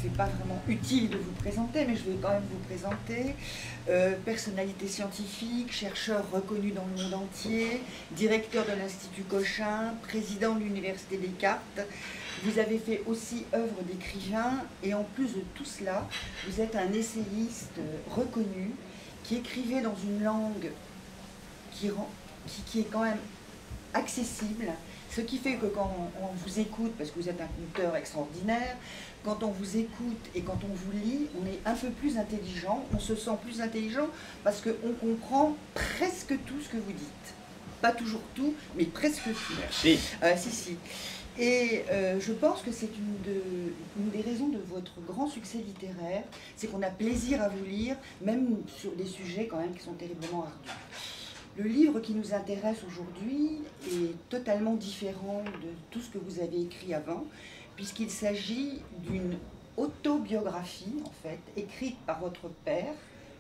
c'est pas vraiment utile de vous présenter, mais je vais quand même vous présenter. Personnalité scientifique, chercheur reconnu dans le monde entier, directeur de l'Institut Cochin, président de l'Université Descartes. Vous avez fait aussi œuvre d'écrivain, et en plus de tout cela, vous êtes un essayiste reconnu qui écrivait dans une langue qui est quand même accessible, ce qui fait que quand on vous écoute, parce que vous êtes un conteur extraordinaire, quand on vous écoute et quand on vous lit, on est un peu plus intelligent, on se sent plus intelligent parce qu'on comprend presque tout ce que vous dites. Pas toujours tout, mais presque tout. Merci. Si. Et je pense que c'est une des raisons de votre grand succès littéraire, c'est qu'on a plaisir à vous lire, même sur des sujets quand même qui sont terriblement ardus. Le livre qui nous intéresse aujourd'hui est totalement différent de tout ce que vous avez écrit avant, puisqu'il s'agit d'une autobiographie, en fait, écrite par votre père,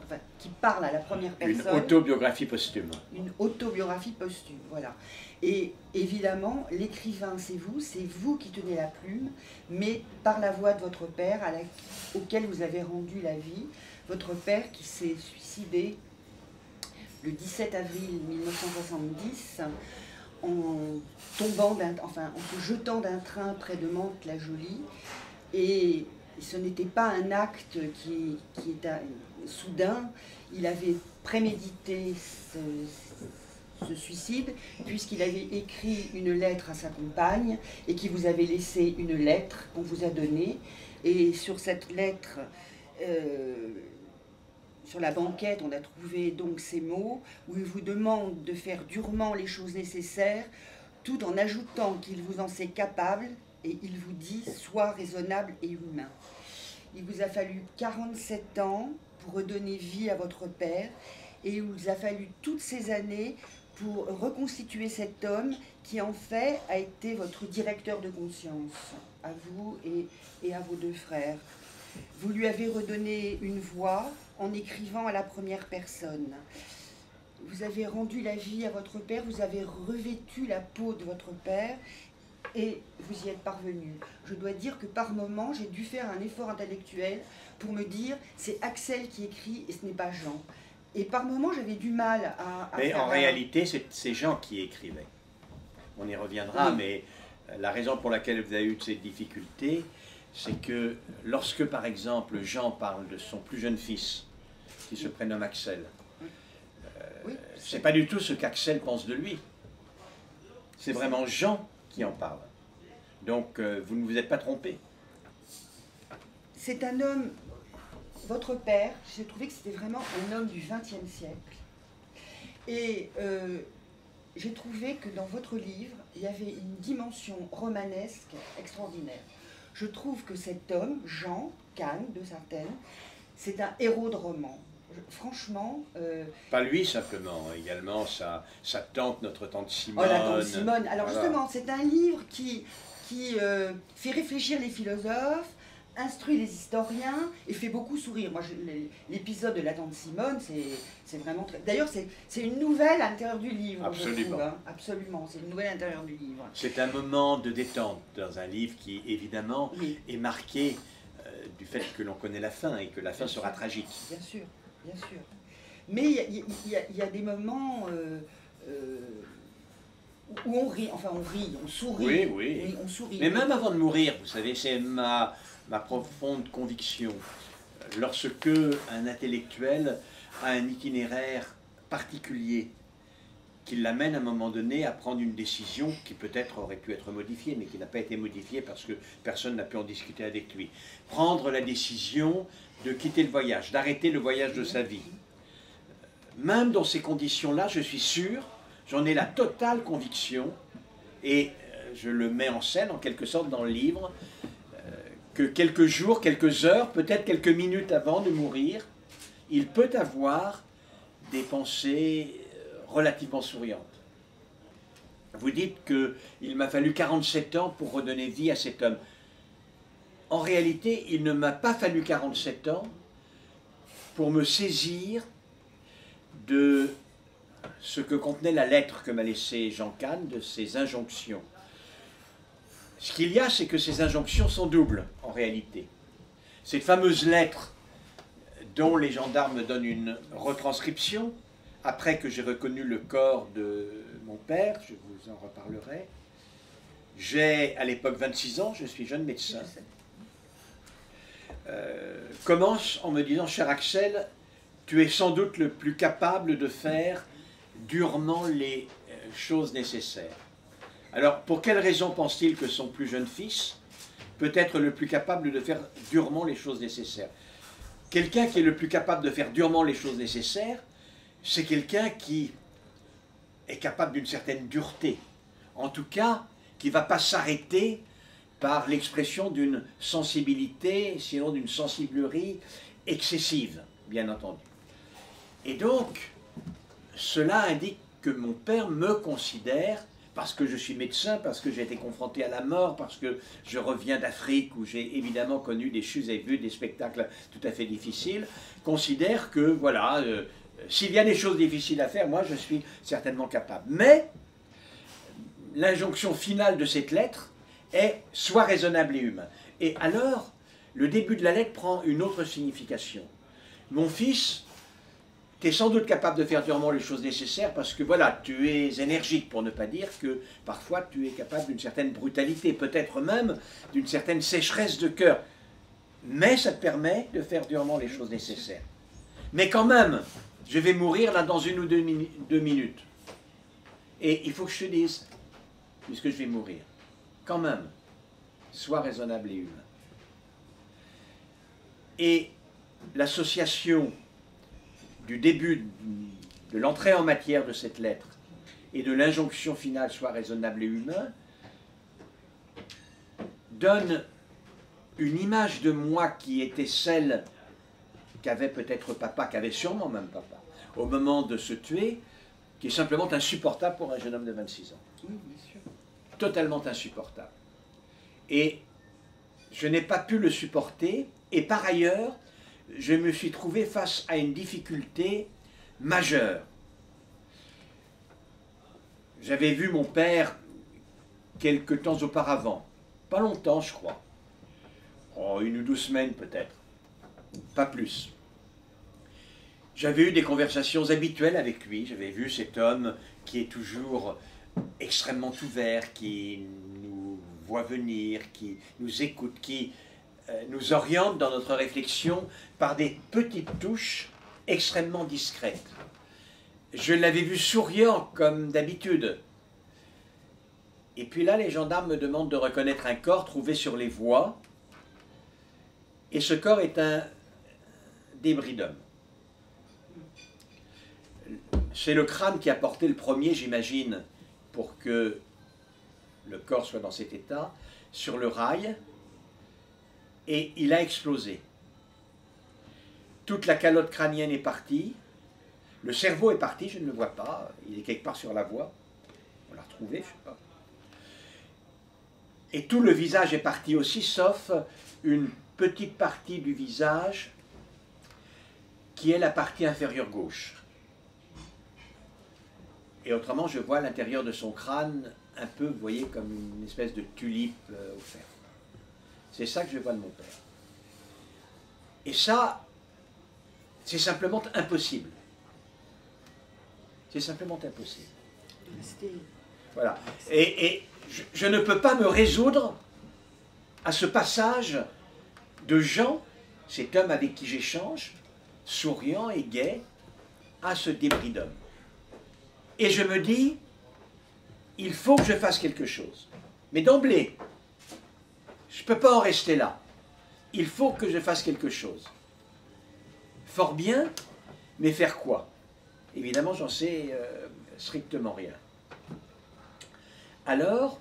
enfin, qui parle à la première personne. Une autobiographie posthume. Une autobiographie posthume, voilà. Et évidemment, l'écrivain, c'est vous qui tenez la plume, mais par la voix de votre père, auquel vous avez rendu la vie, votre père qui s'est suicidé le 17 avril 1970, en se jetant d'un train près de Mantes-la-Jolie. Et ce n'était pas un acte qui était soudain, il avait prémédité ce suicide, puisqu'il avait écrit une lettre à sa compagne, et qui vous avait laissé une lettre qu'on vous a donnée. Et sur cette lettre, sur la banquette, on a trouvé donc ces mots où il vous demande de faire durement les choses nécessaires, tout en ajoutant qu'il vous en sait capable, et il vous dit « sois raisonnable et humain ». Il vous a fallu 47 ans pour redonner vie à votre père, et il vous a fallu toutes ces années pour reconstituer cet homme qui en fait a été votre directeur de conscience, à vous et à vos deux frères. Vous lui avez redonné une voix en écrivant à la première personne. Vous avez rendu la vie à votre père, vous avez revêtu la peau de votre père et vous y êtes parvenu. Je dois dire que par moments, j'ai dû faire un effort intellectuel pour me dire c'est Axel qui écrit et ce n'est pas Jean. Et par moments, j'avais du mal à mais faire en réalité, c'est Jean qui écrivait. On y reviendra, oui. Mais la raison pour laquelle vous avez eu ces difficultés, c'est que lorsque, par exemple, Jean parle de son plus jeune fils, qui se prénomme Axel, oui, c'est pas du tout ce qu'Axel pense de lui. C'est vraiment Jean qui en parle. Donc, vous ne vous êtes pas trompé. C'est un homme, votre père, j'ai trouvé que c'était vraiment un homme du XXe siècle. Et j'ai trouvé que dans votre livre, il y avait une dimension romanesque extraordinaire. Je trouve que cet homme, Jean Kahn de Sartène, c'est un héros de roman. Franchement... Pas lui simplement, également sa tante, notre tante Simone. Oh, la tante Simone. Alors voilà. Justement, c'est un livre qui fait réfléchir les philosophes, instruit les historiens et fait beaucoup sourire. Moi, l'épisode de la tante Simone, c'est vraiment très... D'ailleurs, c'est une nouvelle à l'intérieur du livre. Absolument. Je trouve, hein. Absolument, c'est une nouvelle à l'intérieur du livre. C'est un moment de détente dans un livre qui, évidemment, oui. est marqué du fait que l'on connaît la fin et que la fin sera tragique. Bien sûr, bien sûr. Mais il y a des moments où on rit, enfin on rit, on sourit. Oui, oui. Oui, on sourit. Mais même avant de mourir, vous savez, c'est ma profonde conviction. Lorsque un intellectuel a un itinéraire particulier qui l'amène à un moment donné à prendre une décision qui peut-être aurait pu être modifiée, mais qui n'a pas été modifiée parce que personne n'a pu en discuter avec lui. Prendre la décision de quitter le voyage, d'arrêter le voyage de sa vie. Même dans ces conditions-là, je suis sûr, j'en ai la totale conviction, et je le mets en scène en quelque sorte dans le livre, que quelques jours, quelques heures, peut-être quelques minutes avant de mourir, il peut avoir des pensées relativement souriantes. Vous dites qu'il m'a fallu 47 ans pour redonner vie à cet homme. En réalité, il ne m'a pas fallu 47 ans pour me saisir de ce que contenait la lettre que m'a laissée Jean Kahn, de ses injonctions. Ce qu'il y a, c'est que ces injonctions sont doubles, en réalité. cette fameuse lettre dont les gendarmes donnent une retranscription, après que j'ai reconnu le corps de mon père, je vous en reparlerai. J'ai à l'époque 26 ans, je suis jeune médecin. Commence en me disant, cher Axel, tu es sans doute le plus capable de faire durement les choses nécessaires. Alors, pour quelle raison pense-t-il que son plus jeune fils peut être le plus capable de faire durement les choses nécessaires? Quelqu'un qui est le plus capable de faire durement les choses nécessaires, c'est quelqu'un qui est capable d'une certaine dureté. En tout cas, qui ne va pas s'arrêter par l'expression d'une sensibilité, sinon d'une sensiblerie excessive, bien entendu. Et donc, cela indique que mon père me considère, parce que je suis médecin, parce que j'ai été confronté à la mort, parce que je reviens d'Afrique où j'ai évidemment connu des choses et vu des spectacles tout à fait difficiles, considère que, voilà, s'il y a des choses difficiles à faire, moi je suis certainement capable. Mais l'injonction finale de cette lettre est « sois raisonnable et humain ». Et alors, le début de la lettre prend une autre signification. Mon fils, tu es sans doute capable de faire durement les choses nécessaires parce que voilà, tu es énergique, pour ne pas dire que parfois tu es capable d'une certaine brutalité, peut-être même d'une certaine sécheresse de cœur. Mais ça te permet de faire durement les choses nécessaires. Mais quand même, je vais mourir là dans 1 ou 2 minutes. Et il faut que je te dise, puisque je vais mourir, quand même, sois raisonnable et humain. Et l'association du début de l'entrée en matière de cette lettre et de l'injonction finale « sois raisonnable et humain » donne une image de moi qui était celle qu'avait peut-être papa, qu'avait sûrement même papa, au moment de se tuer, qui est simplement insupportable pour un jeune homme de 26 ans. Oui, bien sûr. Totalement insupportable. Et je n'ai pas pu le supporter, et par ailleurs, je me suis trouvé face à une difficulté majeure. J'avais vu mon père quelque temps auparavant, pas longtemps je crois, 1 ou 2 semaines peut-être, pas plus. J'avais eu des conversations habituelles avec lui, j'avais vu cet homme qui est toujours extrêmement ouvert, qui nous voit venir, qui nous écoute, qui nous oriente dans notre réflexion par des petites touches extrêmement discrètes. Je l'avais vu souriant comme d'habitude. Et puis là, les gendarmes me demandent de reconnaître un corps trouvé sur les voies. Et ce corps est un débris d'homme. C'est le crâne qui a porté le premier, j'imagine, pour que le corps soit dans cet état, sur le rail. Et il a explosé. Toute la calotte crânienne est partie. Le cerveau est parti, je ne le vois pas. Il est quelque part sur la voie. On l'a retrouvé, je ne sais pas. Et tout le visage est parti aussi, sauf une petite partie du visage qui est la partie inférieure gauche. Et autrement, je vois l'intérieur de son crâne un peu, vous voyez, comme une espèce de tulipe au fer. C'est ça que je vois de mon père. Et ça, c'est simplement impossible. C'est simplement impossible. Voilà. Et je ne peux pas me résoudre à ce passage de Jean, cet homme avec qui j'échange, souriant et gai, à ce débris d'homme. Et je me dis, il faut que je fasse quelque chose. Mais d'emblée, je ne peux pas en rester là. Il faut que je fasse quelque chose. Fort bien, mais faire quoi? Évidemment, j'en sais strictement rien. Alors,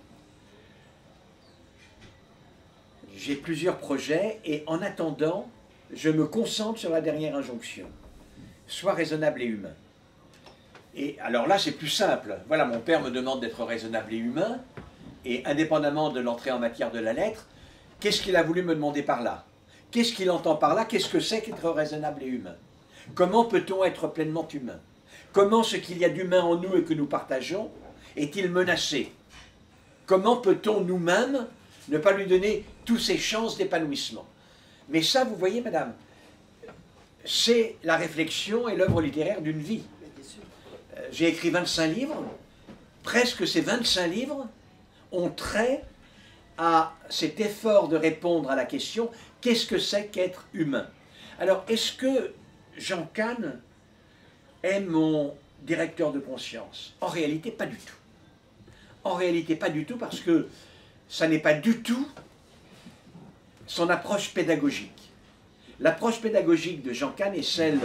j'ai plusieurs projets et en attendant, je me concentre sur la dernière injonction. Sois raisonnable et humain. Et alors là, c'est plus simple. Voilà, mon père me demande d'être raisonnable et humain, et indépendamment de l'entrée en matière de la lettre, qu'est-ce qu'il a voulu me demander par là? Qu'est-ce qu'il entend par là? Qu'est-ce que c'est qu'être raisonnable et humain? Comment peut-on être pleinement humain? Comment ce qu'il y a d'humain en nous et que nous partageons est-il menacé? Comment peut-on nous-mêmes ne pas lui donner toutes ses chances d'épanouissement? Mais ça, vous voyez, madame, c'est la réflexion et l'œuvre littéraire d'une vie. J'ai écrit 25 livres, presque ces 25 livres ont trait à cet effort de répondre à la question « Qu'est-ce que c'est qu'être humain ?» Alors, est-ce que Jean Kahn est mon directeur de conscience? En réalité, pas du tout. En réalité, pas du tout, parce que ça n'est pas du tout son approche pédagogique. L'approche pédagogique de Jean Kahn est celle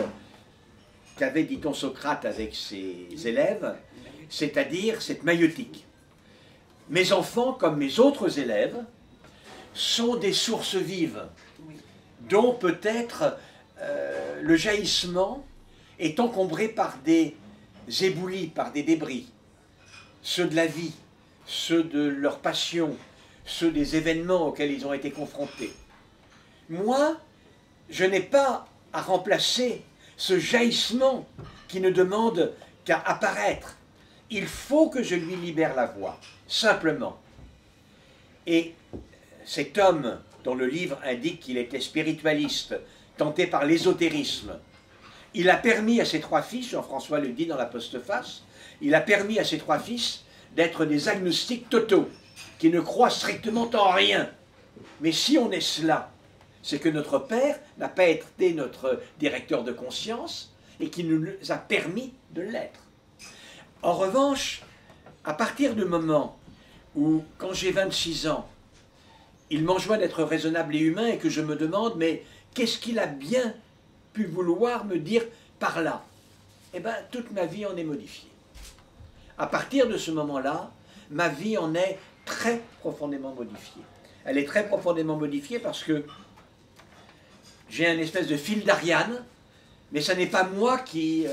qu'avait, dit-on, Socrate avec ses élèves, c'est-à-dire cette maïeutique. Mes enfants, comme mes autres élèves, sont des sources vives, dont peut-être le jaillissement est encombré par des éboulis, par des débris, ceux de la vie, ceux de leur passion, ceux des événements auxquels ils ont été confrontés. Moi, je n'ai pas à remplacer ce jaillissement qui ne demande qu'à apparaître. Il faut que je lui libère la voie, simplement. Et cet homme, dont le livre indique qu'il était spiritualiste, tenté par l'ésotérisme, il a permis à ses trois fils, Jean-François le dit dans la postface, il a permis à ses trois fils d'être des agnostiques totaux, qui ne croient strictement en rien. Mais si on est cela, c'est que notre père n'a pas été notre directeur de conscience et qui nous a permis de l'être. En revanche, à partir du moment où, quand j'ai 26 ans, il m'enjoint d'être raisonnable et humain et que je me demande, mais qu'est-ce qu'il a bien pu vouloir me dire par là? Eh bien, toute ma vie en est modifiée. À partir de ce moment-là, ma vie en est très profondément modifiée. Elle est très profondément modifiée parce que j'ai un espèce de fil d'Ariane, mais ce n'est pas moi qui,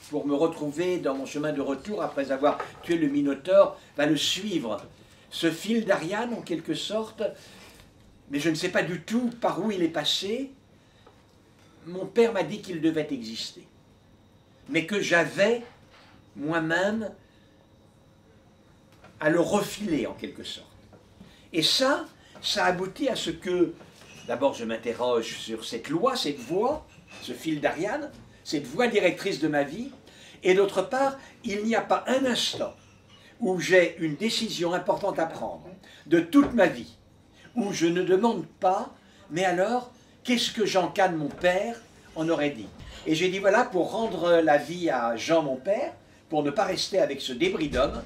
pour me retrouver dans mon chemin de retour après avoir tué le Minotaure, va le suivre. Ce fil d'Ariane, en quelque sorte, mais je ne sais pas du tout par où il est passé. Mon père m'a dit qu'il devait exister, mais que j'avais moi-même à le refiler en quelque sorte. Et ça aboutit à ce que, d'abord je m'interroge sur cette loi, cette voie, ce fil d'Ariane, cette voie directrice de ma vie, et d'autre part, il n'y a pas un instant où j'ai une décision importante à prendre de toute ma vie, où je ne demande pas, mais alors, qu'est-ce que Jean Kahn, mon père, en aurait dit? Et j'ai dit, voilà, pour rendre la vie à Jean, mon père, pour ne pas rester avec ce débris d'homme,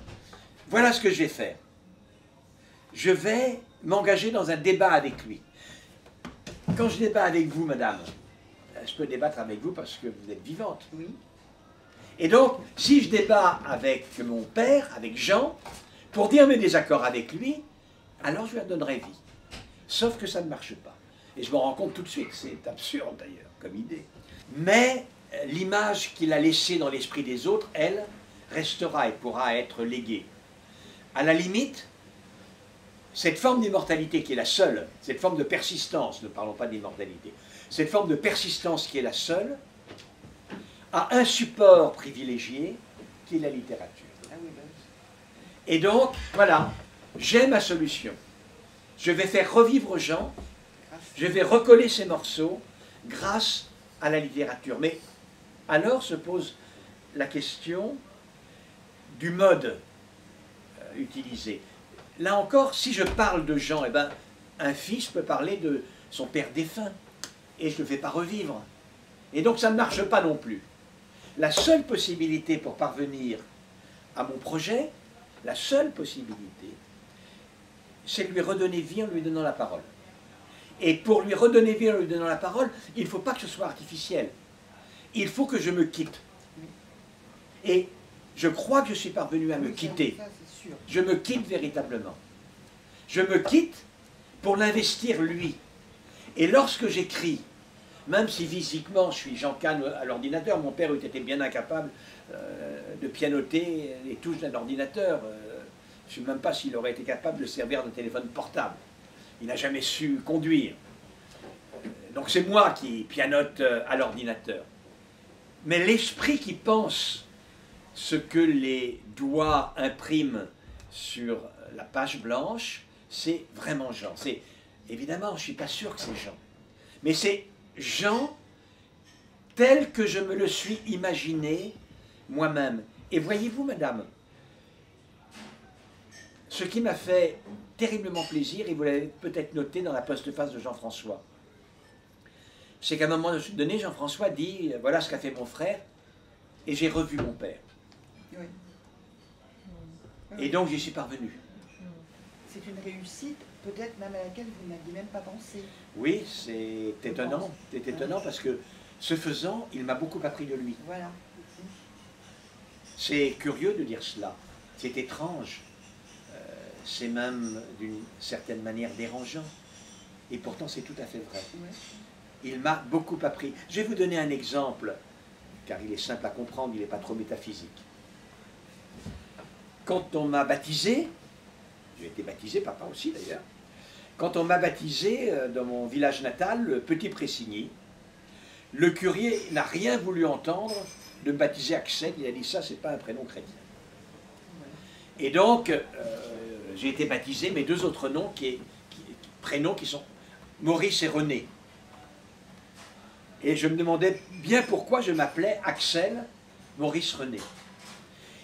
voilà ce que je vais faire. Je vais m'engager dans un débat avec lui. Quand je débat avec vous, madame, je peux débattre avec vous parce que vous êtes vivante. Oui. Et donc, si je débat avec mon père, avec Jean, pour dire mes désaccords avec lui, alors je lui donnerai vie. Sauf que ça ne marche pas. Et je me rends compte tout de suite, c'est absurde d'ailleurs, comme idée. Mais l'image qu'il a laissée dans l'esprit des autres, elle, restera et pourra être léguée. À la limite, cette forme d'immortalité qui est la seule, cette forme de persistance, ne parlons pas d'immortalité, cette forme de persistance qui est la seule, a un support privilégié qui est la littérature. Et donc, voilà, j'ai ma solution. Je vais faire revivre Jean, je vais recoller ces morceaux grâce à la littérature. Mais alors se pose la question du mode utilisé. Là encore, si je parle de Jean, eh ben, un fils peut parler de son père défunt, et je ne le fais pas revivre. Et donc ça ne marche pas non plus. La seule possibilité pour parvenir à mon projet, la seule possibilité, c'est de lui redonner vie en lui donnant la parole. Et pour lui redonner vie en lui donnant la parole, il ne faut pas que ce soit artificiel. Il faut que je me quitte. Et je crois que je suis parvenu à me quitter. Je me quitte véritablement. Je me quitte pour l'investir lui. Et lorsque j'écris, même si physiquement je suis Jean Kahn à l'ordinateur, mon père eût été bien incapable de pianoter les touches d'un ordinateur. Je ne sais même pas s'il aurait été capable de servir de téléphone portable. Il n'a jamais su conduire. Donc c'est moi qui pianote à l'ordinateur. Mais l'esprit qui pense ce que les doigts impriment sur la page blanche, c'est vraiment Jean. Évidemment, je ne suis pas sûr que c'est Jean. Mais c'est Jean tel que je me le suis imaginé moi-même. Et voyez-vous, madame, ce qui m'a fait terriblement plaisir, et vous l'avez peut-être noté dans la postface de Jean-François, c'est qu'à un moment donné, Jean-François dit, voilà ce qu'a fait mon frère, et j'ai revu mon père. Oui. Et donc j'y suis parvenu. C'est une réussite, peut-être même à laquelle vous n'aviez même pas pensé. Oui, c'est étonnant. C'est étonnant parce que, ce faisant, il m'a beaucoup appris de lui. Voilà. C'est curieux de dire cela. C'est étrange. C'est même, d'une certaine manière, dérangeant. Et pourtant, c'est tout à fait vrai. Ouais. Il m'a beaucoup appris. Je vais vous donner un exemple, car il est simple à comprendre, il n'est pas trop métaphysique. Quand on m'a baptisé, j'ai été baptisé, papa aussi d'ailleurs, quand on m'a baptisé dans mon village natal, le Petit Pressigny, le curé n'a rien voulu entendre de me baptiser Axel. Il a dit ça, c'est pas un prénom chrétien. Et donc, j'ai été baptisé, mes deux autres noms, prénoms qui sont Maurice et René. Et je me demandais bien pourquoi je m'appelais Axel Maurice René.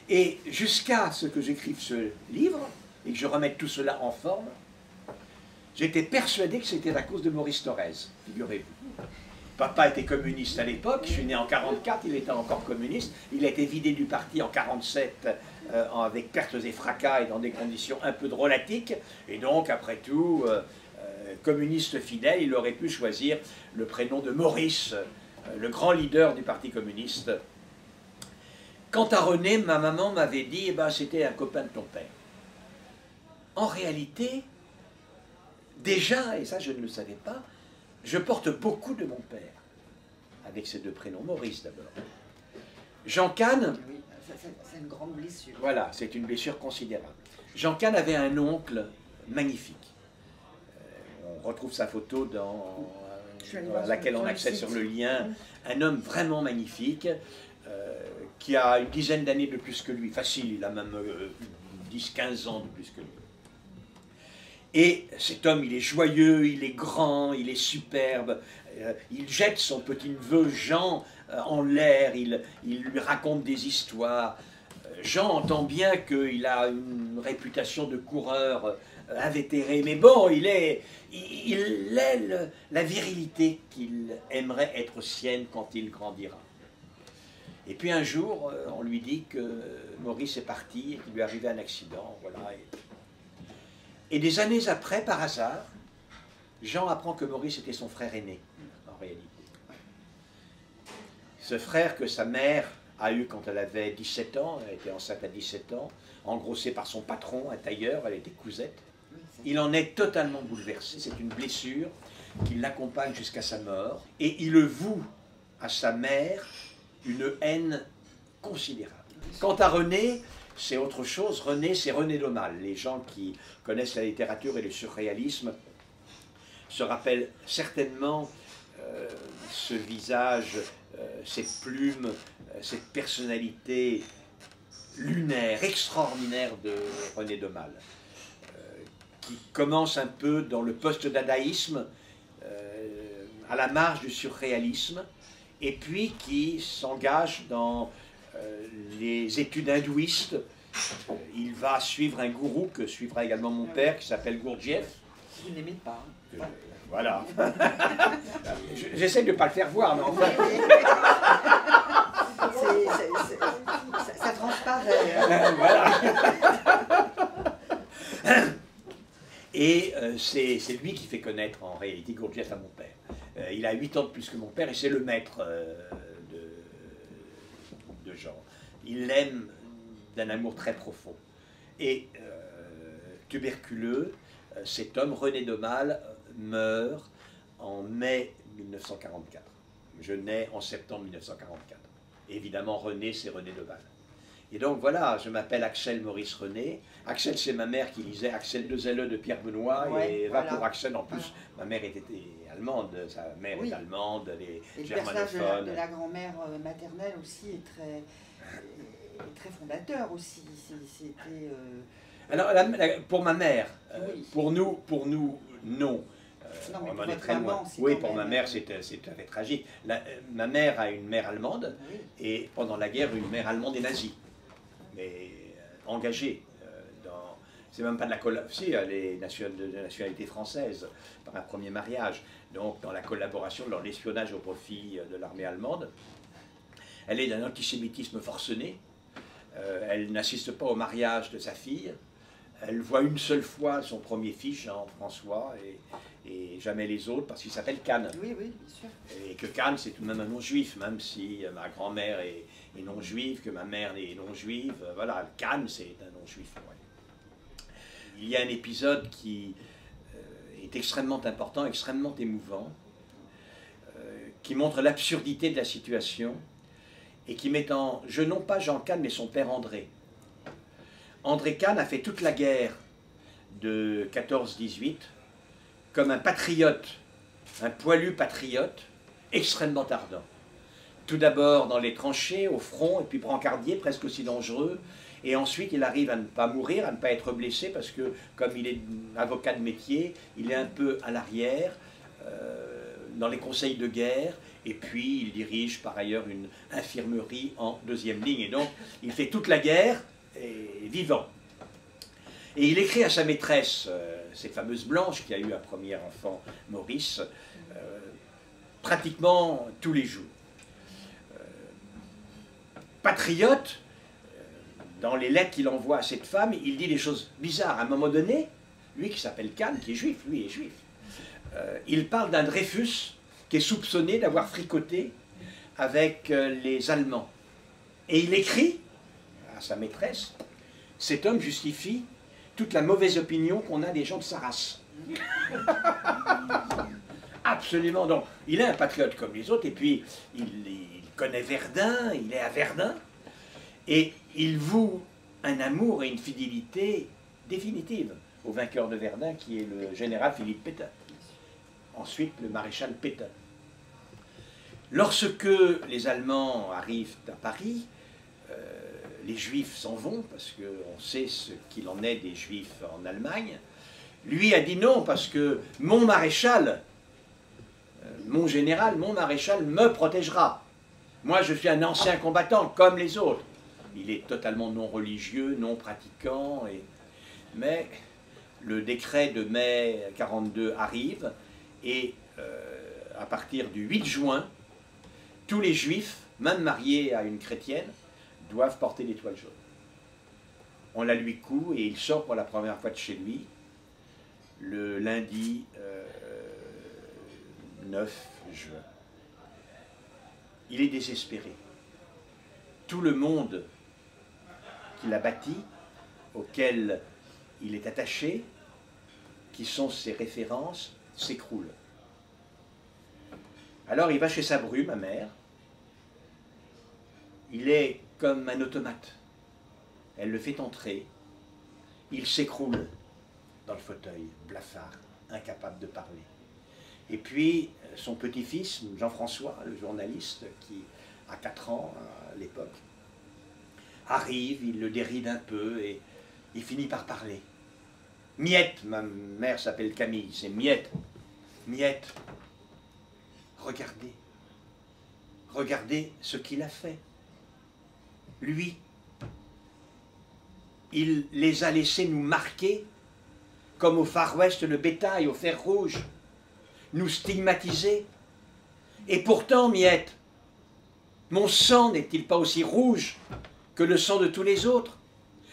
Et jusqu'à ce que j'écrive ce livre, et que je remette tout cela en forme, j'étais persuadé que c'était à cause de Maurice Thorez, figurez-vous. Papa était communiste à l'époque, je suis né en 1944, il était encore communiste, il a été vidé du parti en 1947 avec pertes et fracas et dans des conditions un peu drôlatiques, et donc après tout, communiste fidèle, il aurait pu choisir le prénom de Maurice, le grand leader du parti communiste. Quant à René, ma maman m'avait dit, eh ben, c'était un copain de ton père. En réalité, déjà, et ça je ne le savais pas, je porte beaucoup de mon père, avec ces deux prénoms, Maurice d'abord. Jean Kahn, Oui, c'est une grande blessure. voilà, c'est une blessure considérable. Jean Kahn avait un oncle magnifique. On retrouve sa photo dans laquelle on accède sur le lien. Un homme vraiment magnifique, qui a une dizaine d'années de plus que lui. Facile, il a même 10-15 ans de plus que lui. Et cet homme, il est joyeux, il est grand, il est superbe, il jette son petit-neveu Jean en l'air, il lui raconte des histoires. Jean entend bien qu'il a une réputation de coureur invétéré, mais bon, il est la virilité qu'il aimerait être sienne quand il grandira. Et puis un jour, on lui dit que Maurice est parti et qu'il lui est arrivé un accident, voilà. Et des années après, par hasard, Jean apprend que Maurice était son frère aîné, en réalité. Ce frère que sa mère a eu quand elle avait 17 ans, elle était enceinte à 17 ans, engrossée par son patron, un tailleur, elle était cousette. Il en est totalement bouleversé, c'est une blessure qui l'accompagne jusqu'à sa mort, et il le voue à sa mère une haine considérable. Quant à René, c'est autre chose. René, c'est René Daumal. Les gens qui connaissent la littérature et le surréalisme se rappellent certainement ce visage, cette plume, cette personnalité lunaire, extraordinaire de René Daumal, qui commence un peu dans le post-dadaïsme, à la marge du surréalisme, et puis qui s'engage dans les études hindouistes. Il va suivre un gourou que suivra également mon père, qui s'appelle Gurdjieff. Vous n'aimez pas. Hein. Voilà. J'essaie de ne pas le faire voir, mais enfin... Ça transparaît. Hein. Voilà. Et c'est lui qui fait connaître en réalité Gurdjieff à mon père. Il a 8 ans de plus que mon père et c'est le maître de Jean. Il l'aime d'un amour très profond. Et tuberculeux, cet homme, René Daumal, meurt en mai 1944. Je nais en septembre 1944. Évidemment, René, c'est René Daumal. Et donc voilà, je m'appelle Axel Maurice René. Axel, c'est ma mère qui lisait Axel de Zelle de Pierre Benoît, ouais, et va pour Axel. En plus, voilà. Ma mère était allemande, sa mère est allemande, elle est germanophone. Le personnage de la grand-mère maternelle aussi est très fondateur aussi. C'était... Alors, pour ma mère, oui. pour nous, non. Non, mais on pour en est votre très maman, loin. c'est Oui, quand pour même, ma mère, c'est tout à fait tragique. Ma mère a une mère allemande, Oui. et pendant la guerre, une mère allemande est nazie, mais engagée dans... C'est même pas de la si, elle est de nationalité française, par un premier mariage, donc dans la collaboration, dans l'espionnage au profit de l'armée allemande. Elle est d'un antisémitisme forcené, elle n'assiste pas au mariage de sa fille, elle voit une seule fois son premier fils, Jean-François, et jamais les autres, parce qu'il s'appelle Kahn. Oui, oui, bien sûr. Et que Kahn, c'est tout de même un nom juif, même si ma grand-mère est non juive, que ma mère est non juive. Voilà, Kahn, c'est un nom juif. Ouais. Il y a un épisode qui est extrêmement important, extrêmement émouvant, qui montre l'absurdité de la situation, et qui met en jeu non pas Jean Kahn, mais son père André. André Kahn a fait toute la guerre de 14-18 comme un patriote, un poilu patriote, extrêmement ardent. Tout d'abord dans les tranchées, au front, et puis brancardier, presque aussi dangereux. Et ensuite, il arrive à ne pas mourir, à ne pas être blessé, parce que, comme il est avocat de métier, il est un peu à l'arrière, dans les conseils de guerre, et puis il dirige par ailleurs une infirmerie en deuxième ligne. Et donc, il fait toute la guerre, et vivant. Et il écrit à sa maîtresse, cette fameuse Blanche, qui a eu un premier enfant, Maurice, pratiquement tous les jours. Patriote, dans les lettres qu'il envoie à cette femme, il dit des choses bizarres. À un moment donné, lui qui s'appelle Kahn, qui est juif, lui est juif, il parle d'un Dreyfus qui est soupçonné d'avoir fricoté avec les Allemands. Et il écrit à sa maîtresse, cet homme justifie toute la mauvaise opinion qu'on a des gens de sa race. Absolument. Donc, il est un patriote comme les autres, et puis il connaît Verdun, il est à Verdun, et il voue un amour et une fidélité définitive au vainqueur de Verdun, qui est le général Philippe Pétain. Ensuite, le maréchal Pétain. Lorsque les Allemands arrivent à Paris, les Juifs s'en vont, parce qu'on sait ce qu'il en est des Juifs en Allemagne. Lui a dit non, parce que mon maréchal, mon général, mon maréchal me protégera. Moi, je suis un ancien combattant, comme les autres. Il est totalement non religieux, non pratiquant, mais le décret de mai 1942 arrive, et à partir du 8 juin, tous les Juifs, même mariés à une chrétienne, doivent porter l'étoile jaune. On la lui coud, et il sort pour la première fois de chez lui le lundi 9 juin. Il est désespéré. Tout le monde qu'il a bâti, auquel il est attaché, qui sont ses références, s'écroule. Alors il va chez sa bru, ma mère. Il est comme un automate. Elle le fait entrer. Il s'écroule dans le fauteuil, blafard, incapable de parler. Et puis, son petit-fils, Jean-François, le journaliste, qui a 4 ans à l'époque, arrive, il le déride un peu et il finit par parler. Miette, ma mère s'appelle Camille, c'est Miette. Miette, regardez. Regardez ce qu'il a fait. Lui, il les a laissés nous marquer comme au Far West le bétail, au fer rouge, nous stigmatiser. Et pourtant, Miette, mon sang n'est-il pas aussi rouge que le sang de tous les autres?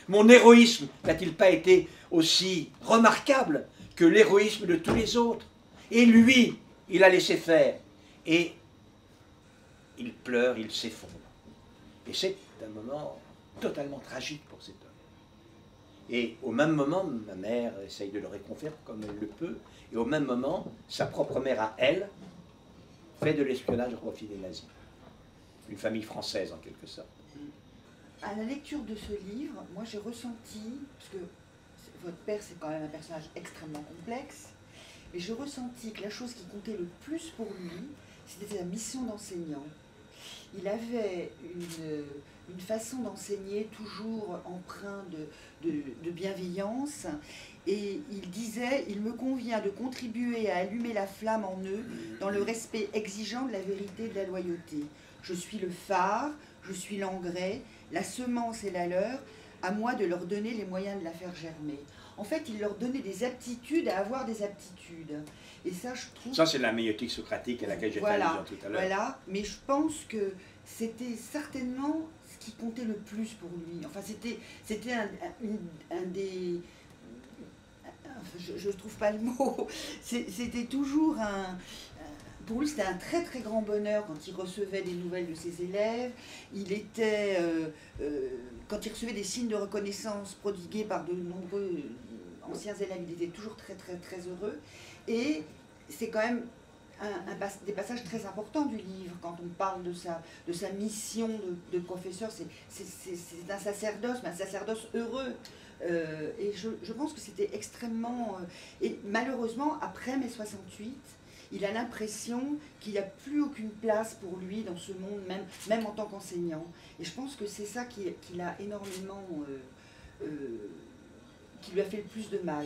Mon héroïsme n'a-t-il pas été aussi remarquable que l'héroïsme de tous les autres? Et lui, il a laissé faire. Et il pleure, il s'effondre. Et c'est un moment totalement tragique pour cet homme. Et au même moment, ma mère essaye de le réconforter comme elle le peut, et au même moment, sa propre mère à elle fait de l'espionnage au profit des nazis. Une famille française en quelque sorte. À la lecture de ce livre, moi j'ai ressenti, parce que votre père c'est quand même un personnage extrêmement complexe, mais j'ai ressenti que la chose qui comptait le plus pour lui, c'était sa mission d'enseignant. Il avait une façon d'enseigner toujours empreinte de bienveillance. Et il disait, il me convient de contribuer à allumer la flamme en eux dans le respect exigeant de la vérité et de la loyauté. Je suis le phare, je suis l'engrais, la semence est la leur, à moi de leur donner les moyens de la faire germer. En fait, il leur donnait des aptitudes à avoir des aptitudes. Et ça, je trouve... Ça, c'est la méiotique socratique à laquelle j'ai fait allusion tout à l'heure. Voilà, mais je pense que c'était certainement ce qui comptait le plus pour lui. Enfin, c'était un des... Je ne trouve pas le mot. C'était toujours un... Pour lui, c'était un très très grand bonheur quand il recevait des nouvelles de ses élèves. Il était, quand il recevait des signes de reconnaissance prodigués par de nombreux anciens élèves, il était toujours très très très heureux. Et c'est quand même des passages très importants du livre quand on parle de sa mission de professeur. C'est un sacerdoce, mais un sacerdoce heureux. Et je pense que c'était extrêmement... et malheureusement, après mai 68, il a l'impression qu'il n'y a plus aucune place pour lui dans ce monde, même en tant qu'enseignant. Et je pense que c'est ça qui l'a énormément... qui lui a fait le plus de mal.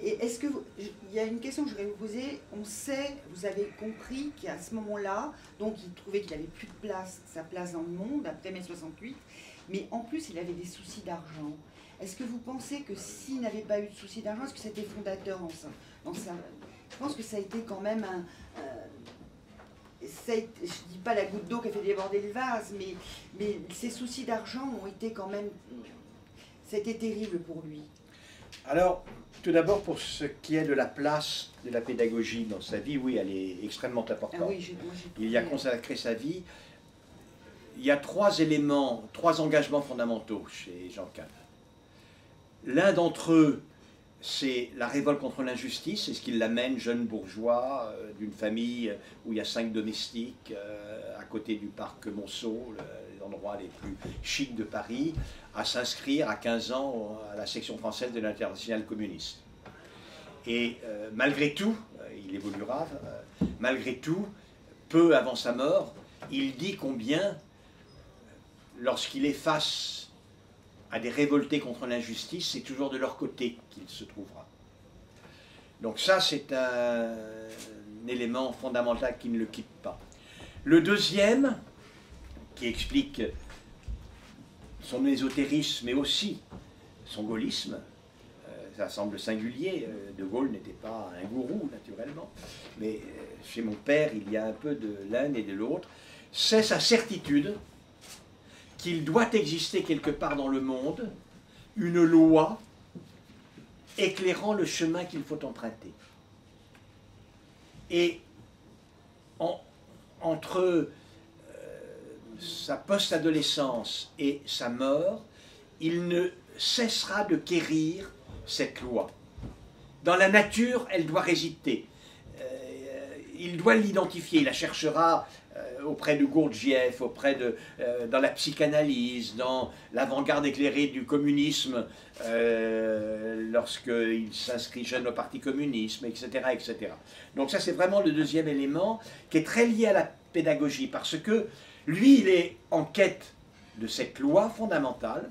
Et est-ce que... il y a une question que je voudrais vous poser. On sait, vous avez compris qu'à ce moment-là, donc il trouvait qu'il n'avait plus de place, sa place dans le monde, après mai 68, mais en plus il avait des soucis d'argent. Est-ce que vous pensez que s'il n'avait pas eu de soucis d'argent, est-ce que c'était fondateur dans sa... Je pense que ça a été quand même je ne dis pas la goutte d'eau qui a fait déborder le vase, mais ces soucis d'argent ont été quand même... Ça a été terrible pour lui. Alors, tout d'abord, pour ce qui est de la place de la pédagogie dans sa vie, oui, elle est extrêmement importante. Ah oui, il y a consacré sa vie. Il y a trois éléments, trois engagements fondamentaux chez Jean Cave. L'un d'entre eux, c'est la révolte contre l'injustice, c'est ce qui l'amène, jeune bourgeois, d'une famille où il y a 5 domestiques, à côté du parc Monceau, les endroits les plus chics de Paris, à s'inscrire à 15 ans à la section française de l'Internationale communiste. Et malgré tout, il évoluera, malgré tout, peu avant sa mort, il dit combien, lorsqu'il est face à des révoltés contre l'injustice, c'est toujours de leur côté qu'il se trouvera. Donc ça, c'est un élément fondamental qui ne le quitte pas. Le deuxième, qui explique son ésotérisme, mais aussi son gaullisme, ça semble singulier, De Gaulle n'était pas un gourou, naturellement, mais chez mon père, il y a un peu de l'un et de l'autre, c'est sa certitude qu'il doit exister quelque part dans le monde une loi éclairant le chemin qu'il faut emprunter. Et entre sa post-adolescence et sa mort, il ne cessera de quérir cette loi. Dans la nature, elle doit résister. Il doit l'identifier, il la cherchera auprès de Gurdjieff, dans la psychanalyse, dans l'avant-garde éclairée du communisme, lorsqu'il s'inscrit jeune au Parti communiste, etc., etc. Donc ça, c'est vraiment le deuxième élément qui est très lié à la pédagogie, parce que lui, il est en quête de cette loi fondamentale,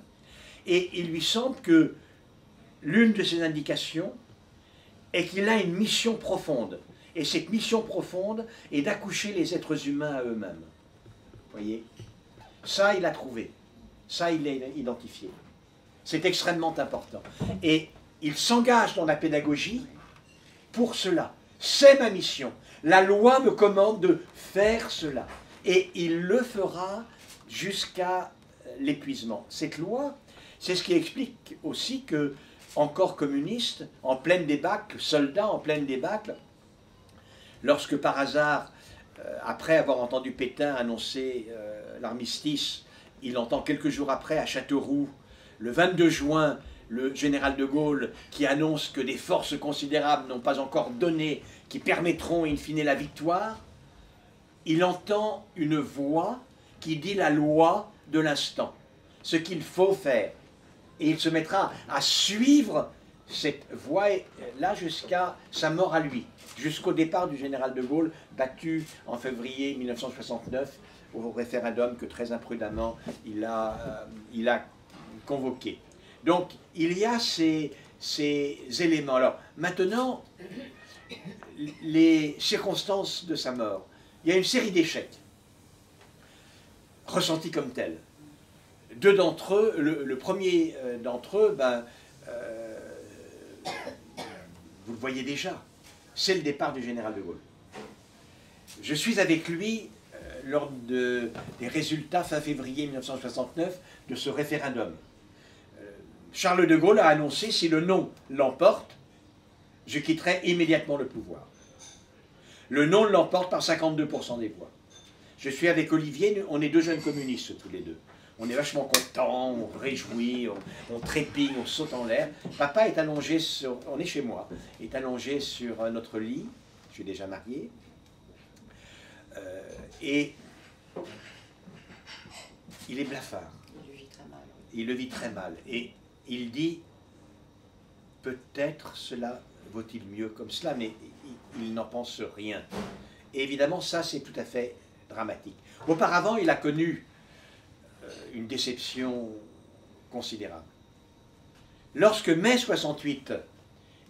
et il lui semble que l'une de ses indications est qu'il a une mission profonde. Et cette mission profonde est d'accoucher les êtres humains à eux-mêmes. Vous voyez? Ça, il a trouvé. Ça, il l'a identifié. C'est extrêmement important. Et il s'engage dans la pédagogie pour cela. C'est ma mission. La loi me commande de faire cela. Et il le fera jusqu'à l'épuisement. Cette loi, c'est ce qui explique aussi que, encore communiste, en pleine débâcle, soldat en pleine débâcle, lorsque par hasard, après avoir entendu Pétain annoncer l'armistice, il entend quelques jours après à Châteauroux, le 22 juin, le général de Gaulle qui annonce que des forces considérables n'ont pas encore donné, qui permettront in fine la victoire, il entend une voix qui dit la loi de l'instant, ce qu'il faut faire. Et il se mettra à suivre cette voie-là jusqu'à sa mort à lui, jusqu'au départ du général de Gaulle, battu en février 1969 au référendum que très imprudemment il a convoqué. Donc il y a ces éléments. Alors maintenant, les circonstances de sa mort. Il y a une série d'échecs ressentis comme tels. Deux d'entre eux, le premier d'entre eux, vous le voyez déjà, c'est le départ du général de Gaulle. Je suis avec lui lors des résultats fin février 1969 de ce référendum. Charles de Gaulle a annoncé, si le non l'emporte, je quitterai immédiatement le pouvoir. Le non l'emporte par 52% des voix. Je suis avec Olivier, on est deux jeunes communistes tous les deux. On est vachement contents, on réjouit, on trépigne, on saute en l'air. Papa est allongé on est chez moi, est allongé sur notre lit, je suis déjà marié, et il est blafard. Il le vit très mal. Il le vit très mal. Et il dit, peut-être cela vaut-il mieux comme cela, mais il n'en pense rien. Et évidemment, ça, c'est tout à fait dramatique. Auparavant, il a connu une déception considérable. Lorsque mai 68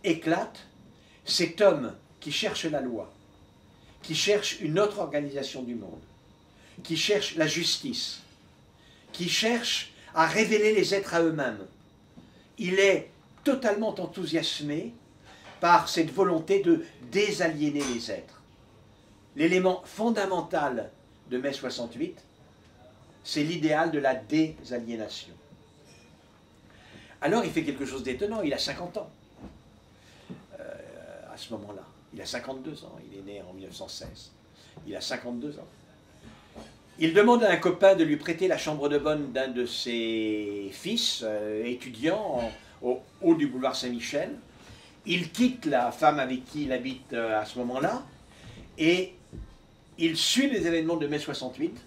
éclate, cet homme qui cherche la loi, qui cherche une autre organisation du monde, qui cherche la justice, qui cherche à révéler les êtres à eux-mêmes, il est totalement enthousiasmé par cette volonté de désaliéner les êtres. L'élément fondamental de mai 68, c'est l'idéal de la désaliénation. Alors il fait quelque chose d'étonnant, il a 50 ans à ce moment-là. Il a 52 ans, il est né en 1916. Il a 52 ans. Il demande à un copain de lui prêter la chambre de bonne d'un de ses fils, étudiant au haut du boulevard Saint-Michel. Il quitte la femme avec qui il habite à ce moment-là, et il suit les événements de mai 68,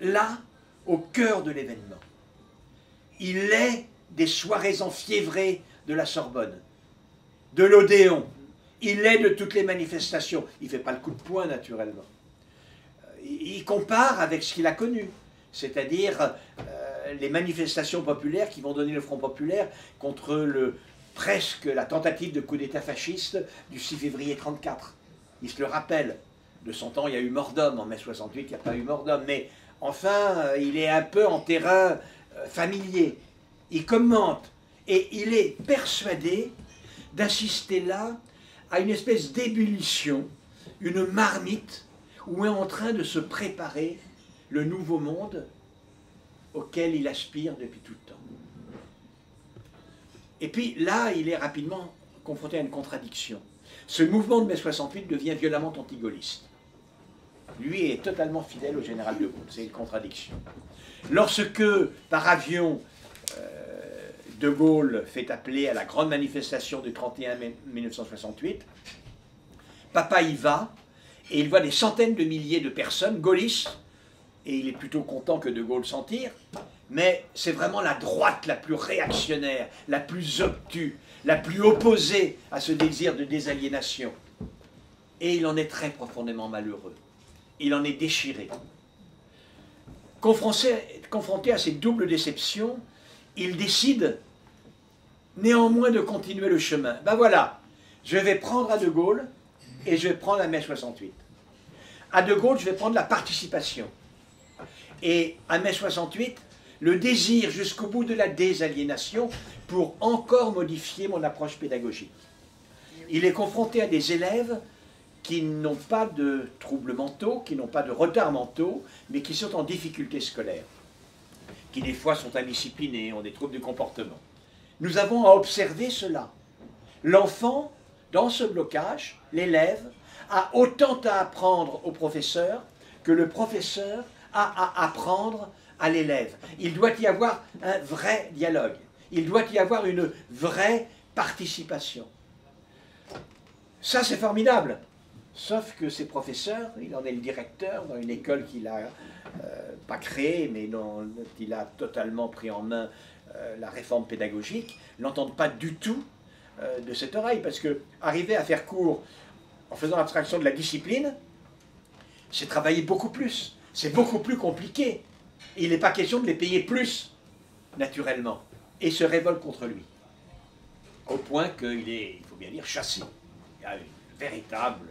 là, au cœur de l'événement. Il est des soirées enfiévrées de la Sorbonne, de l'Odéon, il est de toutes les manifestations. Il ne fait pas le coup de poing, naturellement. Il compare avec ce qu'il a connu, c'est-à-dire les manifestations populaires qui vont donner le Front populaire contre presque la tentative de coup d'État fasciste du 6 février 1934. Il se le rappelle. De son temps, il y a eu mort d'homme. En mai 68, il n'y a pas eu mort d'homme. Mais enfin, il est un peu en terrain familier. Il commente et il est persuadé d'assister là à une espèce d'ébullition, une marmite où est en train de se préparer le nouveau monde auquel il aspire depuis tout le temps. Et puis là, il est rapidement confronté à une contradiction. Ce mouvement de mai 68 devient violemment anti-gaulliste. Lui est totalement fidèle au général de Gaulle, c'est une contradiction. Lorsque, par avion, de Gaulle fait appeler à la grande manifestation du 31 mai 1968, papa y va, et il voit des centaines de milliers de personnes gaullistes, et il est plutôt content que de Gaulle s'en tire, mais c'est vraiment la droite la plus réactionnaire, la plus obtuse, la plus opposée à ce désir de désaliénation. Et il en est très profondément malheureux. Il en est déchiré. Confronté à ces doubles déceptions, il décide néanmoins de continuer le chemin. Ben voilà, je vais prendre à De Gaulle et je vais prendre à mai 68. À De Gaulle, je vais prendre la participation. Et à mai 68, le désir jusqu'au bout de la désaliénation pour encore modifier mon approche pédagogique. Il est confronté à des élèves qui n'ont pas de troubles mentaux, qui n'ont pas de retards mentaux, mais qui sont en difficulté scolaire, qui des fois sont indisciplinés, ont des troubles du comportement. Nous avons à observer cela. L'enfant, dans ce blocage, l'élève, a autant à apprendre au professeur que le professeur a à apprendre à l'élève. Il doit y avoir un vrai dialogue. Il doit y avoir une vraie participation. Ça, c'est formidable. Sauf que ces professeurs, il en est le directeur dans une école qu'il n'a pas créée, mais dont il a totalement pris en main la réforme pédagogique, n'entendent pas du tout de cette oreille, parce que arriver à faire cours en faisant abstraction de la discipline, c'est travailler beaucoup plus. c'est beaucoup plus compliqué. Il n'est pas question de les payer plus, naturellement, et se révolte contre lui. Au point qu'il est, il faut bien dire, chassé. Il y a une véritable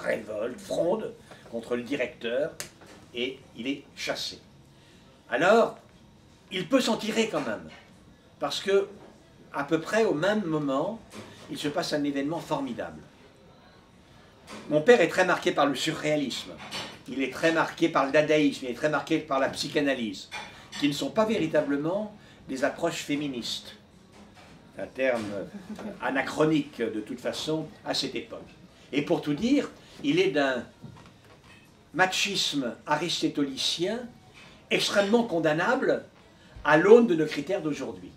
révolte, fronde contre le directeur, et il est chassé. Alors, il peut s'en tirer quand même, parce que, à peu près au même moment, il se passe un événement formidable. Mon père est très marqué par le surréalisme, il est très marqué par le dadaïsme, il est très marqué par la psychanalyse, qui ne sont pas véritablement des approches féministes. Un terme anachronique de toute façon à cette époque. Et pour tout dire, il est d'un machisme aristotélicien extrêmement condamnable à l'aune de nos critères d'aujourd'hui.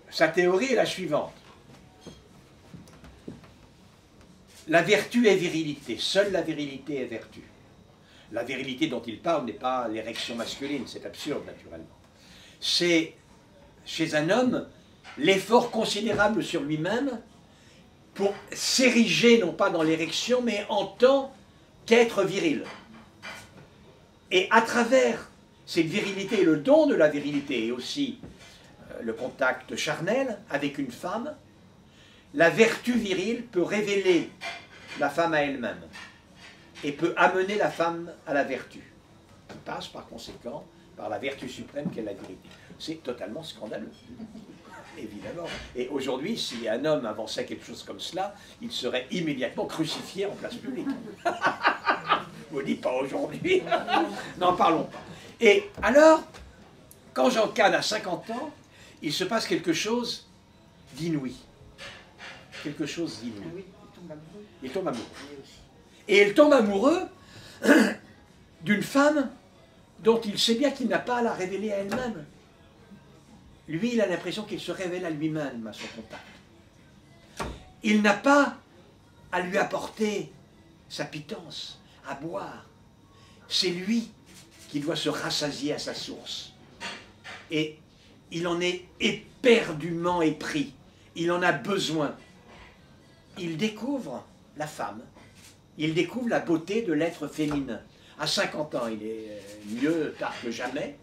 Sa théorie est la suivante. La vertu est virilité, seule la virilité est vertu. La virilité dont il parle n'est pas l'érection masculine, c'est absurde naturellement. C'est, chez un homme, l'effort considérable sur lui-même pour s'ériger, non pas dans l'érection, mais en tant qu'être viril. Et à travers cette virilité, le don de la virilité, et aussi le contact charnel avec une femme, la vertu virile peut révéler la femme à elle-même et peut amener la femme à la vertu, qui passe par conséquent par la vertu suprême qu'est la virilité. C'est totalement scandaleux, évidemment. Et aujourd'hui, si un homme avançait quelque chose comme cela, il serait immédiatement crucifié en place publique. Je vous dis pas aujourd'hui, n'en parlons pas. Et alors, quand Jean Kahn a 50 ans, il se passe quelque chose d'inouï. Quelque chose d'inouï. Ah oui, il tombe amoureux. Il tombe amoureux. Et il tombe amoureux d'une femme dont il sait bien qu'il n'a pas à la révéler à elle-même. Lui, il a l'impression qu'il se révèle à lui-même à son contact. Il n'a pas à lui apporter sa pitance, à boire. C'est lui qui doit se rassasier à sa source. Et il en est éperdument épris. Il en a besoin. Il découvre la femme. Il découvre la beauté de l'être féminin. À 50 ans, il est mieux tard que jamais.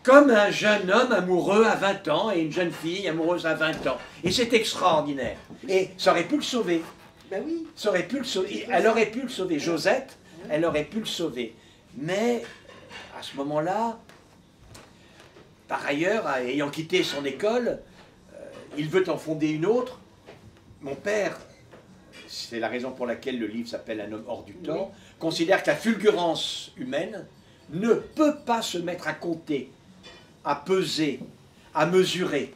Comme un jeune homme amoureux à 20 ans et une jeune fille amoureuse à 20 ans. Et c'est extraordinaire. Et ça aurait pu le sauver. Ben oui. Ça aurait pu le sauver. Elle aurait pu le sauver. Josette, elle aurait pu le sauver. Mais à ce moment-là, par ailleurs, ayant quitté son école, il veut en fonder une autre. Mon père, c'est la raison pour laquelle le livre s'appelle Un homme hors du temps, considère que la fulgurance humaine ne peut pas se mettre à compter, à peser, à mesurer,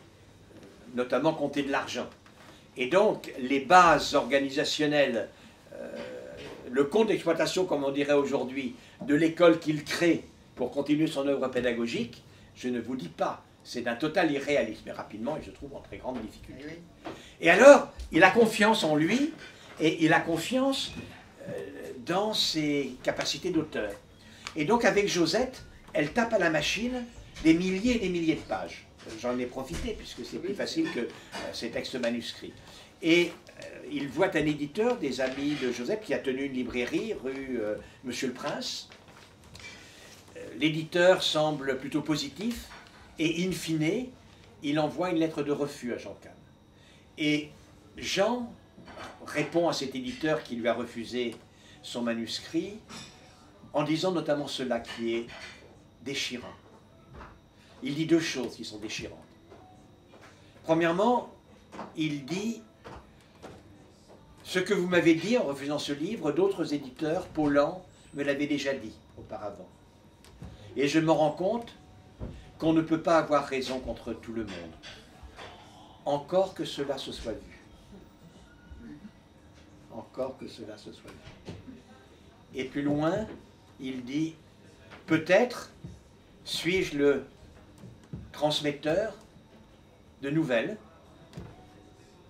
notamment compter de l'argent. Et donc, les bases organisationnelles, le compte d'exploitation, comme on dirait aujourd'hui, de l'école qu'il crée pour continuer son œuvre pédagogique, je ne vous dis pas, c'est d'un total irréalisme. Mais rapidement, il se trouve en très grande difficulté. Et alors, il a confiance en lui, et il a confiance dans ses capacités d'auteur. Et donc, avec Josette, elle tape à la machine des milliers et des milliers de pages. J'en ai profité, puisque c'est plus facile que ces textes manuscrits. Et il voit un éditeur, des amis de Josette, qui a tenu une librairie rue Monsieur le Prince. L'éditeur semble plutôt positif, et in fine, il envoie une lettre de refus à Jean Kahn. Et Jean répond à cet éditeur qui lui a refusé son manuscrit en disant notamment cela qui est déchirant. Il dit deux choses qui sont déchirantes. Premièrement, il dit « Ce que vous m'avez dit en refusant ce livre, d'autres éditeurs, Paulan, me l'avaient déjà dit auparavant. Et je me rends compte qu'on ne peut pas avoir raison contre tout le monde. Encore que cela se soit vu. Encore que cela se soit vu. » Et plus loin, il dit « Peut-être suis-je le transmetteur de nouvelles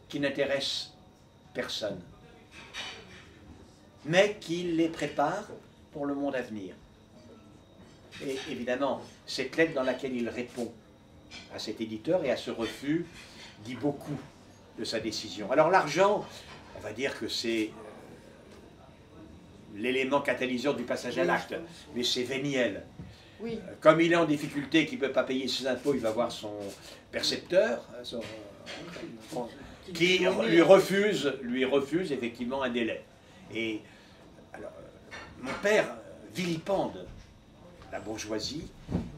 qui n'intéressent personne, mais qui les prépare pour le monde à venir. » Et évidemment, cette lettre dans laquelle il répond à cet éditeur et à ce refus dit beaucoup de sa décision. Alors l'argent, on va dire que c'est l'élément catalyseur du passage à Oui, l'acte, je pense. mais c'est véniel. Oui, Comme il est en difficulté, qu'il ne peut pas payer ses impôts, il va voir son percepteur, qui lui refuse effectivement un délai. Et alors, mon père vilipende la bourgeoisie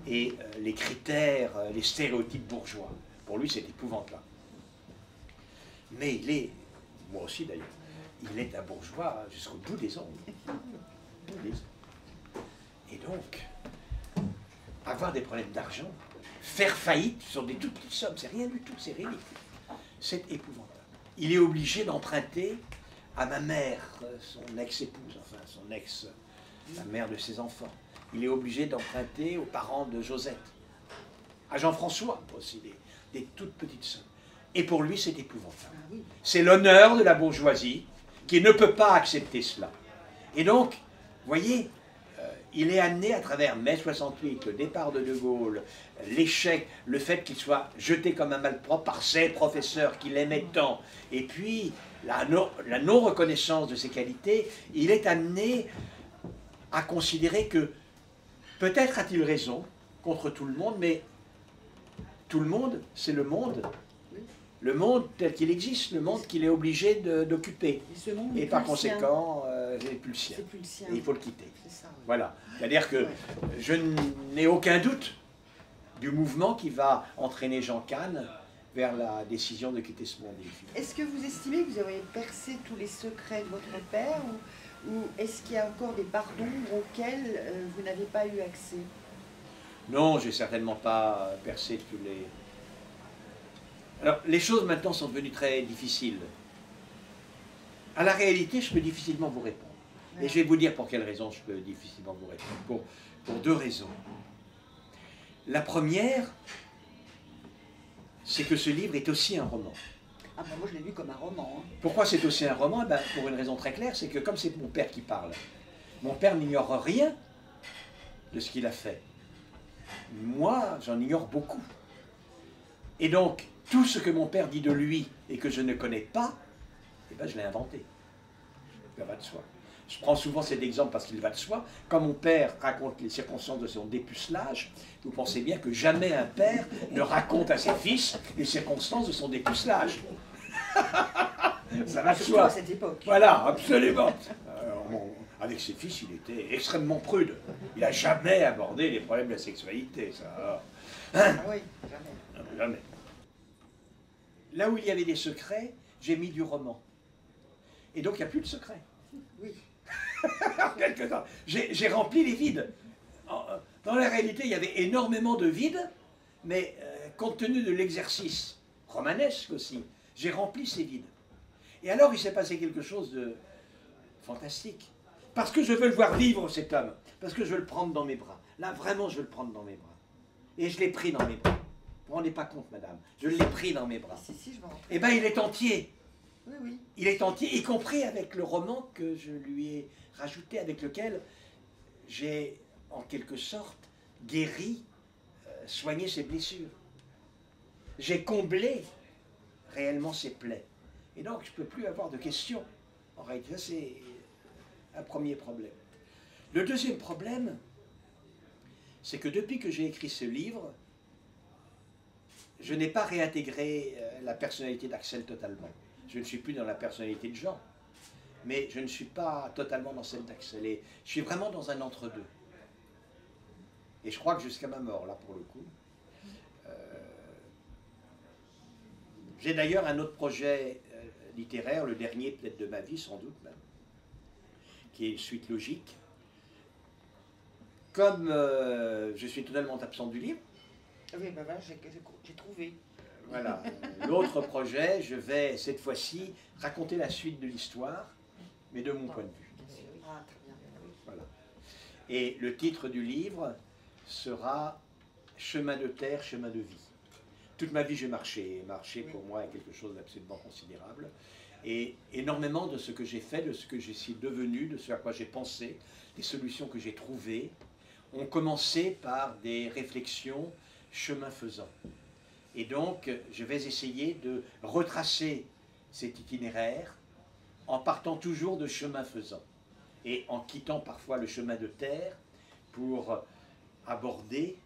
et les critères, les stéréotypes bourgeois. Pour lui, c'est épouvantable. Mais il est, moi aussi d'ailleurs, il est un bourgeois jusqu'au bout des ongles. Et donc, avoir des problèmes d'argent, faire faillite sur des toutes petites sommes, c'est rien du tout, c'est ridicule. C'est épouvantable. Il est obligé d'emprunter à ma mère, son ex-épouse, enfin son ex, la mère de ses enfants. Il est obligé d'emprunter aux parents de Josette, à Jean-François aussi, des toutes petites sommes. Et pour lui, c'est épouvantable. ah oui. C'est l'honneur de la bourgeoisie qui ne peut pas accepter cela. Et donc, vous voyez, il est amené à travers mai 68, le départ de De Gaulle, l'échec, le fait qu'il soit jeté comme un malpropre par ses professeurs qu'il aimait tant, et puis la non-reconnaissance de ses qualités, il est amené à considérer que peut-être a-t-il raison contre tout le monde, mais tout le monde, c'est le monde. Le monde tel qu'il existe, le monde qu'il est obligé d'occuper. Et par conséquent, c'est plus le sien. C'est plus le sien. Et il faut le quitter. C'est ça, oui. Voilà. C'est-à-dire que Ouais. je n'ai aucun doute du mouvement qui va entraîner Jean Kahn vers la décision de quitter ce monde. Est-ce que vous estimez que vous avez percé tous les secrets de votre père ou est-ce qu'il y a encore des parts d'ombre auxquelles vous n'avez pas eu accès? Non, j'ai certainement pas percé tous les... Alors, les choses maintenant sont devenues très difficiles. À la réalité, je peux difficilement vous répondre. Et je vais vous dire pour quelle raison je peux difficilement vous répondre. Pour deux raisons. La première, c'est que ce livre est aussi un roman. Ah ben moi je l'ai lu comme un roman. Hein. Pourquoi c'est aussi un roman? Ben, pour une raison très claire, c'est que comme c'est mon père qui parle, mon père n'ignore rien de ce qu'il a fait. Moi, j'en ignore beaucoup. Et donc, tout ce que mon père dit de lui et que je ne connais pas, eh ben, je l'ai inventé. Ça va de soi. Je prends souvent cet exemple parce qu'il va de soi. Quand mon père raconte les circonstances de son dépucelage, vous pensez bien que jamais un père ne raconte à ses fils les circonstances de son dépucelage. Ça va de Surtout soi. à cette époque. Voilà, absolument. Avec ses fils, il était extrêmement prude. Il n'a jamais abordé les problèmes de la sexualité, ça. Ah oui, jamais. Jamais. Là où il y avait des secrets, j'ai mis du roman. Et donc il n'y a plus de secrets. Oui. En quelque temps, j'ai rempli les vides. Dans la réalité, il y avait énormément de vides, mais compte tenu de l'exercice romanesque aussi, j'ai rempli ces vides. Et alors il s'est passé quelque chose de fantastique. Parce que je veux le voir vivre, cet homme. Parce que je veux le prendre dans mes bras. Là, vraiment, je veux le prendre dans mes bras. Et je l'ai pris dans mes bras. Vous ne vous rendez pas compte, madame. Je l'ai pris dans mes bras. Si, je m'en rends compte. Eh bien, il est entier. Oui, oui. Il est entier, y compris avec le roman que je lui ai rajouté, avec lequel j'ai, en quelque sorte, guéri, soigné ses blessures. J'ai comblé réellement ses plaies. Et donc, je ne peux plus avoir de questions. En réalité, c'est un premier problème. Le deuxième problème, c'est que depuis que j'ai écrit ce livre, je n'ai pas réintégré la personnalité d'Axel totalement. Je ne suis plus dans la personnalité de Jean, mais je ne suis pas totalement dans celle d'Axel. Et je suis vraiment dans un entre-deux. Et je crois que jusqu'à ma mort, là, pour le coup. J'ai d'ailleurs un autre projet littéraire, le dernier peut-être de ma vie, sans doute même, qui est une suite logique. Comme je suis totalement absent du livre, Oui, ben voilà, j'ai trouvé. voilà, l'autre projet, je vais cette fois-ci raconter la suite de l'histoire, mais de mon point de vue. Ah, très bien. Voilà. Et le titre du livre sera Chemin de terre, chemin de vie. Toute ma vie, j'ai marché. Marcher, pour moi, est quelque chose d'absolument considérable. Et énormément de ce que j'ai fait, de ce que je suis devenu, de ce à quoi j'ai pensé, des solutions que j'ai trouvées, ont commencé par des réflexions chemin faisant. Et donc, je vais essayer de retracer cet itinéraire en partant toujours de chemin faisant. et en quittant parfois le chemin de terre pour aborder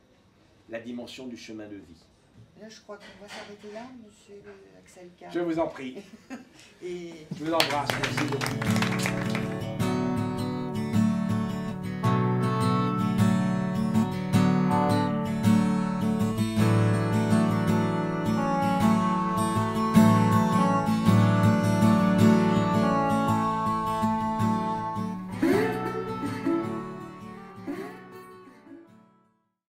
la dimension du chemin de vie. Là, je crois qu'on va s'arrêter là, monsieur Axel Kahn. Je vous en prie. Et... Je vous embrasse. Merci beaucoup.